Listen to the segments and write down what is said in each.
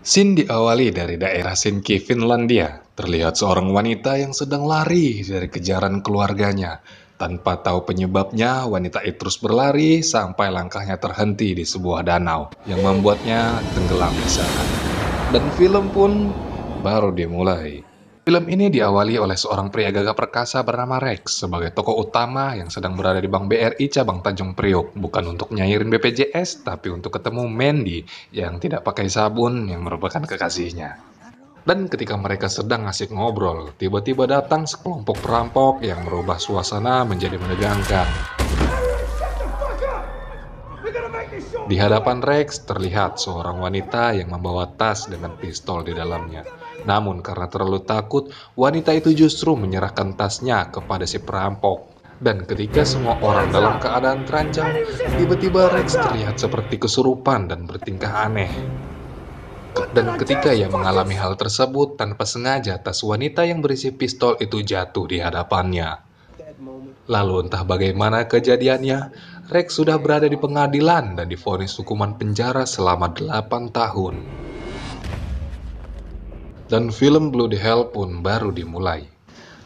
Scene diawali dari daerah Sinki, Finlandia. Terlihat seorang wanita yang sedang lari dari kejaran keluarganya. Tanpa tahu penyebabnya, wanita itu terus berlari sampai langkahnya terhenti di sebuah danau yang membuatnya tenggelam di sana. Dan film pun baru dimulai. Film ini diawali oleh seorang pria gagah perkasa bernama Rex sebagai tokoh utama yang sedang berada di Bank BRI cabang Tanjung Priok, bukan untuk nyairin BPJS tapi untuk ketemu Mandy yang tidak pakai sabun yang merupakan kekasihnya. Dan ketika mereka sedang asik ngobrol, tiba-tiba datang sekelompok perampok yang merubah suasana menjadi menegangkan. Di hadapan Rex terlihat seorang wanita yang membawa tas dengan pistol di dalamnya. Namun karena terlalu takut, wanita itu justru menyerahkan tasnya kepada si perampok. Dan ketika semua orang dalam keadaan terancam, tiba-tiba Rex terlihat seperti kesurupan dan bertingkah aneh. Dan ketika ia mengalami hal tersebut, tanpa sengaja tas wanita yang berisi pistol itu jatuh di hadapannya. Lalu entah bagaimana kejadiannya, Rex sudah berada di pengadilan dan divonis hukuman penjara selama 8 tahun. Dan film Bloody Hell pun baru dimulai.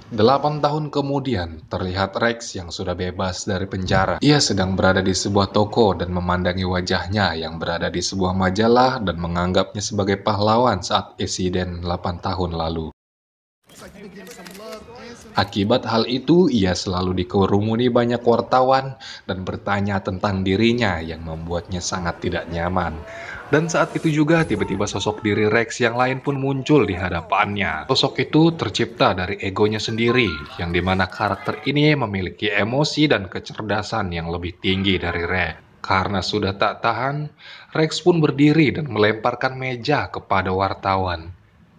8 tahun kemudian, terlihat Rex yang sudah bebas dari penjara. Ia sedang berada di sebuah toko dan memandangi wajahnya yang berada di sebuah majalah dan menganggapnya sebagai pahlawan saat insiden 8 tahun lalu. Akibat hal itu, ia selalu dikerumuni banyak wartawan dan bertanya tentang dirinya yang membuatnya sangat tidak nyaman. Dan saat itu juga tiba-tiba sosok diri Rex yang lain pun muncul di hadapannya. Sosok itu tercipta dari egonya sendiri, yang dimana karakter ini memiliki emosi dan kecerdasan yang lebih tinggi dari Rex. Karena sudah tak tahan, Rex pun berdiri dan melemparkan meja kepada wartawan.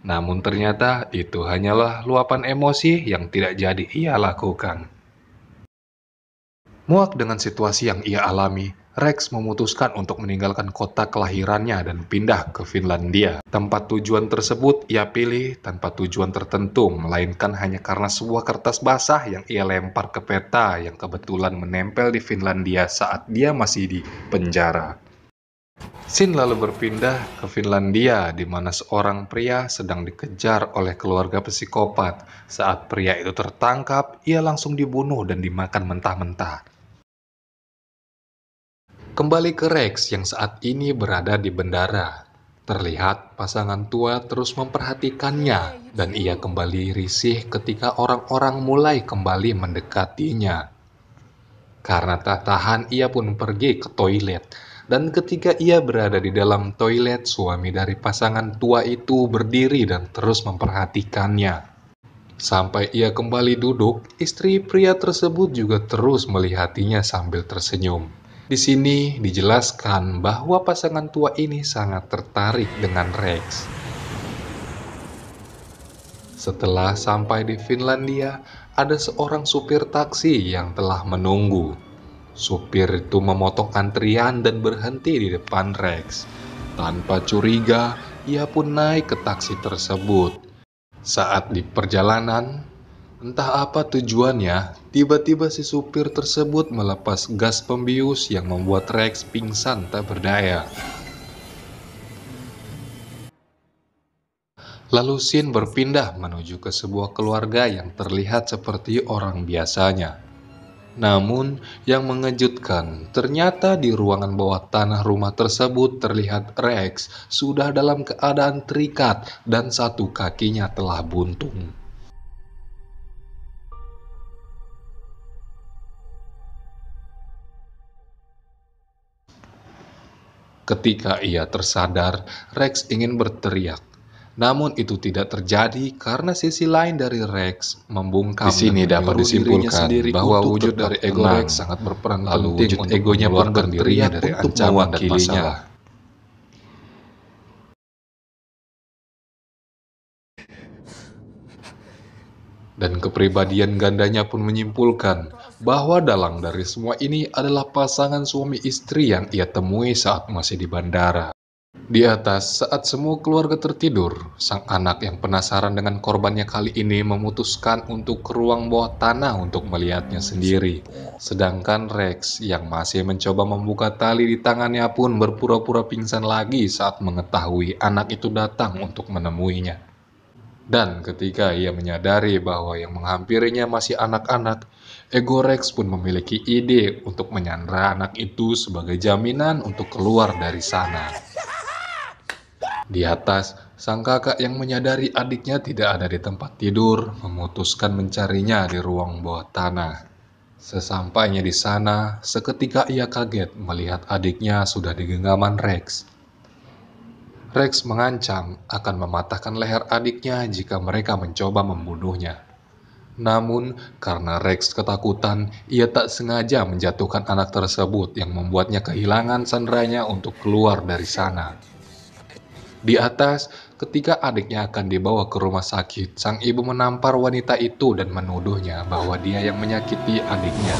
Namun ternyata itu hanyalah luapan emosi yang tidak jadi ia lakukan. Muak dengan situasi yang ia alami, Rex memutuskan untuk meninggalkan kota kelahirannya dan pindah ke Finlandia. Tempat tujuan tersebut ia pilih tanpa tujuan tertentu, melainkan hanya karena sebuah kertas basah yang ia lempar ke peta yang kebetulan menempel di Finlandia saat dia masih di penjara. Sin lalu berpindah ke Finlandia, di mana seorang pria sedang dikejar oleh keluarga psikopat. Saat pria itu tertangkap, ia langsung dibunuh dan dimakan mentah-mentah. Kembali ke Rex yang saat ini berada di bendara. Terlihat pasangan tua terus memperhatikannya, dan ia kembali risih ketika orang-orang mulai kembali mendekatinya. Karena tak tahan, ia pun pergi ke toilet. Dan ketika ia berada di dalam toilet, suami dari pasangan tua itu berdiri dan terus memperhatikannya. Sampai ia kembali duduk, istri pria tersebut juga terus melihatinya sambil tersenyum. Di sini dijelaskan bahwa pasangan tua ini sangat tertarik dengan Rex. Setelah sampai di Finlandia, ada seorang supir taksi yang telah menunggu. Supir itu memotong antrian dan berhenti di depan Rex. Tanpa curiga, ia pun naik ke taksi tersebut. Saat di perjalanan, entah apa tujuannya, tiba-tiba si supir tersebut melepas gas pembius yang membuat Rex pingsan tak berdaya. Lalu Sin berpindah menuju ke sebuah keluarga yang terlihat seperti orang biasanya. Namun, yang mengejutkan, ternyata di ruangan bawah tanah rumah tersebut terlihat Rex sudah dalam keadaan terikat dan satu kakinya telah buntung. Ketika ia tersadar, Rex ingin berteriak. Namun itu tidak terjadi karena sisi lain dari Rex membungkam. Di sini dapat disimpulkan bahwa wujud dari ego Rex sangat berperan penting wujud untuk egonya pun berteriak dari untuk mewakilinya. Dan kepribadian gandanya pun menyimpulkan bahwa dalang dari semua ini adalah pasangan suami istri yang ia temui saat masih di bandara. Di atas, saat semua keluarga tertidur, sang anak yang penasaran dengan korbannya kali ini memutuskan untuk ke ruang bawah tanah untuk melihatnya sendiri. Sedangkan Rex yang masih mencoba membuka tali di tangannya pun berpura-pura pingsan lagi saat mengetahui anak itu datang untuk menemuinya. Dan ketika ia menyadari bahwa yang menghampirinya masih anak-anak, ego Rex pun memiliki ide untuk menyandra anak itu sebagai jaminan untuk keluar dari sana. Di atas, sang kakak yang menyadari adiknya tidak ada di tempat tidur memutuskan mencarinya di ruang bawah tanah. Sesampainya di sana, seketika ia kaget melihat adiknya sudah di genggaman Rex. Rex mengancam akan mematahkan leher adiknya jika mereka mencoba membunuhnya. Namun, karena Rex ketakutan, ia tak sengaja menjatuhkan anak tersebut yang membuatnya kehilangan sandranya untuk keluar dari sana. Di atas, ketika adiknya akan dibawa ke rumah sakit, sang ibu menampar wanita itu dan menuduhnya bahwa dia yang menyakiti adiknya.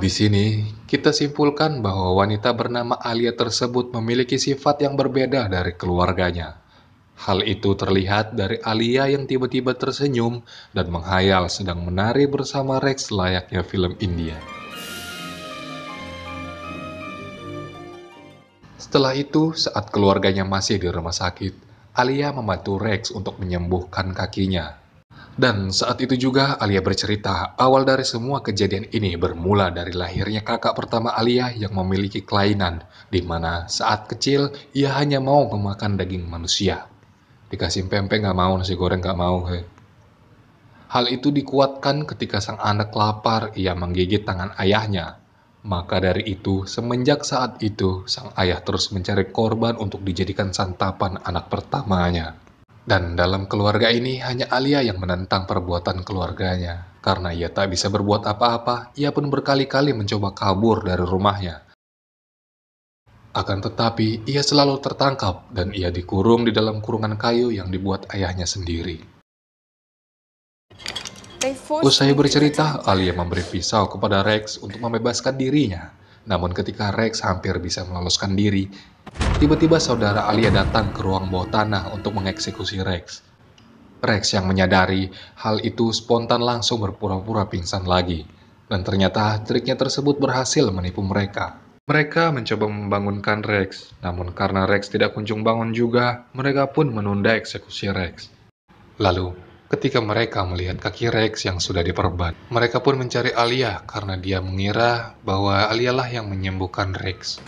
Di sini, kita simpulkan bahwa wanita bernama Alia tersebut memiliki sifat yang berbeda dari keluarganya. Hal itu terlihat dari Alia yang tiba-tiba tersenyum dan menghayal sedang menari bersama Rex layaknya film India. Setelah itu, saat keluarganya masih di rumah sakit, Alia membantu Rex untuk menyembuhkan kakinya. Dan saat itu juga Alia bercerita, awal dari semua kejadian ini bermula dari lahirnya kakak pertama Alia yang memiliki kelainan, di mana saat kecil ia hanya mau memakan daging manusia. Dikasih pempek nggak mau, nasi goreng nggak mau. Hal itu dikuatkan ketika sang anak lapar, ia menggigit tangan ayahnya. Maka dari itu, semenjak saat itu, sang ayah terus mencari korban untuk dijadikan santapan anak pertamanya. Dan dalam keluarga ini, hanya Alia yang menentang perbuatan keluarganya. Karena ia tak bisa berbuat apa-apa, ia pun berkali-kali mencoba kabur dari rumahnya. Akan tetapi, ia selalu tertangkap dan ia dikurung di dalam kurungan kayu yang dibuat ayahnya sendiri. Usai bercerita, Alia memberi pisau kepada Rex untuk membebaskan dirinya. Namun ketika Rex hampir bisa meloloskan diri, tiba-tiba saudara Alia datang ke ruang bawah tanah untuk mengeksekusi Rex. Rex yang menyadari hal itu spontan langsung berpura-pura pingsan lagi. Dan ternyata triknya tersebut berhasil menipu mereka. Mereka mencoba membangunkan Rex, namun karena Rex tidak kunjung bangun juga, mereka pun menunda eksekusi Rex. Lalu, ketika mereka melihat kaki Rex yang sudah diperban, mereka pun mencari Alia karena dia mengira bahwa Alia lah yang menyembuhkan Rex.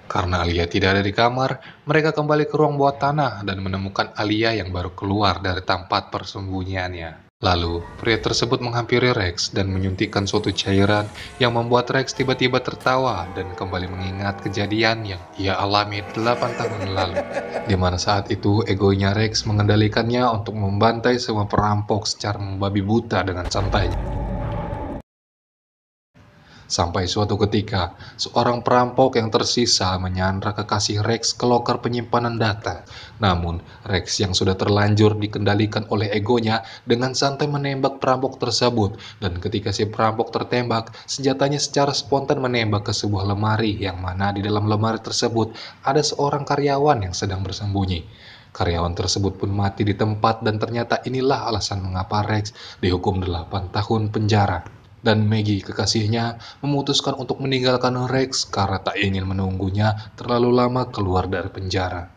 Karena Alia tidak ada di kamar, mereka kembali ke ruang bawah tanah dan menemukan Alia yang baru keluar dari tempat persembunyiannya. Lalu, pria tersebut menghampiri Rex dan menyuntikkan suatu cairan yang membuat Rex tiba-tiba tertawa dan kembali mengingat kejadian yang ia alami 8 tahun lalu. Di mana saat itu egonya Rex mengendalikannya untuk membantai semua perampok secara membabi buta dengan santainya. Sampai suatu ketika, seorang perampok yang tersisa menyandra kekasih Rex ke loker penyimpanan data. Namun, Rex yang sudah terlanjur dikendalikan oleh egonya dengan santai menembak perampok tersebut. Dan ketika si perampok tertembak, senjatanya secara spontan menembak ke sebuah lemari yang mana di dalam lemari tersebut ada seorang karyawan yang sedang bersembunyi. Karyawan tersebut pun mati di tempat dan ternyata inilah alasan mengapa Rex dihukum 8 tahun penjara. Dan Maggie, kekasihnya, memutuskan untuk meninggalkan Rex karena tak ingin menunggunya terlalu lama keluar dari penjara.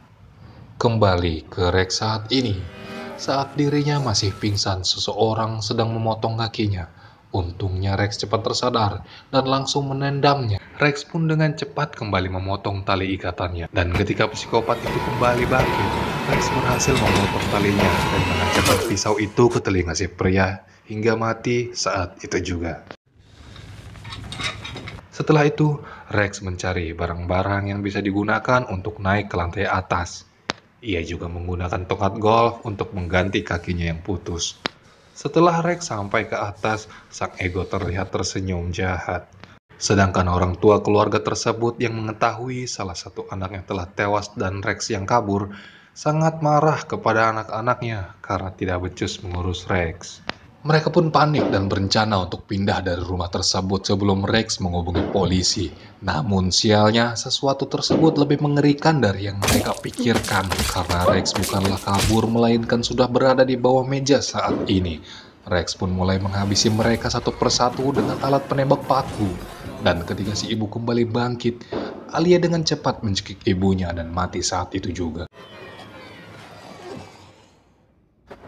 Kembali ke Rex saat ini, saat dirinya masih pingsan, seseorang sedang memotong kakinya. Untungnya Rex cepat tersadar dan langsung menendangnya. Rex pun dengan cepat kembali memotong tali ikatannya. Dan ketika psikopat itu kembali bangkit, Rex berhasil memotong talinya dan menancapkan pisau itu ke telinga si pria hingga mati saat itu juga. Setelah itu, Rex mencari barang-barang yang bisa digunakan untuk naik ke lantai atas. Ia juga menggunakan tongkat golf untuk mengganti kakinya yang putus. Setelah Rex sampai ke atas, sang ego terlihat tersenyum jahat. Sedangkan orang tua keluarga tersebut yang mengetahui salah satu anaknya telah tewas dan Rex yang kabur, sangat marah kepada anak-anaknya karena tidak becus mengurus Rex. Mereka pun panik dan berencana untuk pindah dari rumah tersebut sebelum Rex menghubungi polisi. Namun sialnya, sesuatu tersebut lebih mengerikan dari yang mereka pikirkan karena Rex bukanlah kabur melainkan sudah berada di bawah meja saat ini. Rex pun mulai menghabisi mereka satu persatu dengan alat penembak paku. Dan ketika si ibu kembali bangkit, Alia dengan cepat mencekik ibunya dan mati saat itu juga.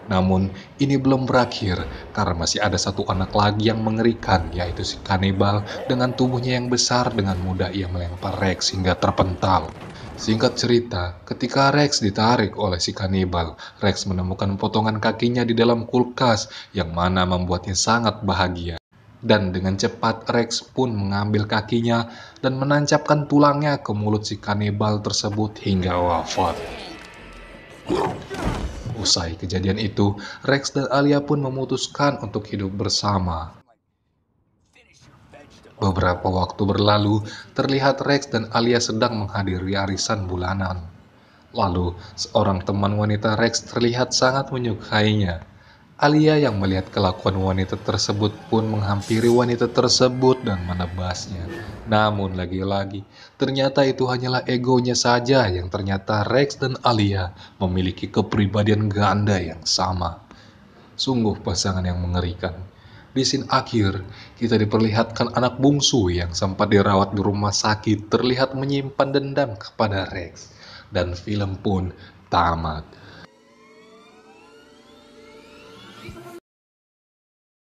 Namun, ini belum berakhir karena masih ada satu anak lagi yang mengerikan, yaitu si kanibal dengan tubuhnya yang besar. Dengan mudah ia melempar Rex hingga terpental. Singkat cerita, ketika Rex ditarik oleh si kanibal, Rex menemukan potongan kakinya di dalam kulkas yang mana membuatnya sangat bahagia. Dan dengan cepat Rex pun mengambil kakinya dan menancapkan tulangnya ke mulut si kanibal tersebut hingga wafat. Usai kejadian itu, Rex dan Alia pun memutuskan untuk hidup bersama. Beberapa waktu berlalu, terlihat Rex dan Alia sedang menghadiri arisan bulanan. Lalu, seorang teman wanita Rex terlihat sangat menyukainya. Alia yang melihat kelakuan wanita tersebut pun menghampiri wanita tersebut dan menebasnya. Namun lagi-lagi, ternyata itu hanyalah egonya saja yang ternyata Rex dan Alia memiliki kepribadian ganda yang sama. Sungguh pasangan yang mengerikan. Di scene akhir, kita diperlihatkan anak bungsu yang sempat dirawat di rumah sakit terlihat menyimpan dendam kepada Rex. Dan film pun tamat.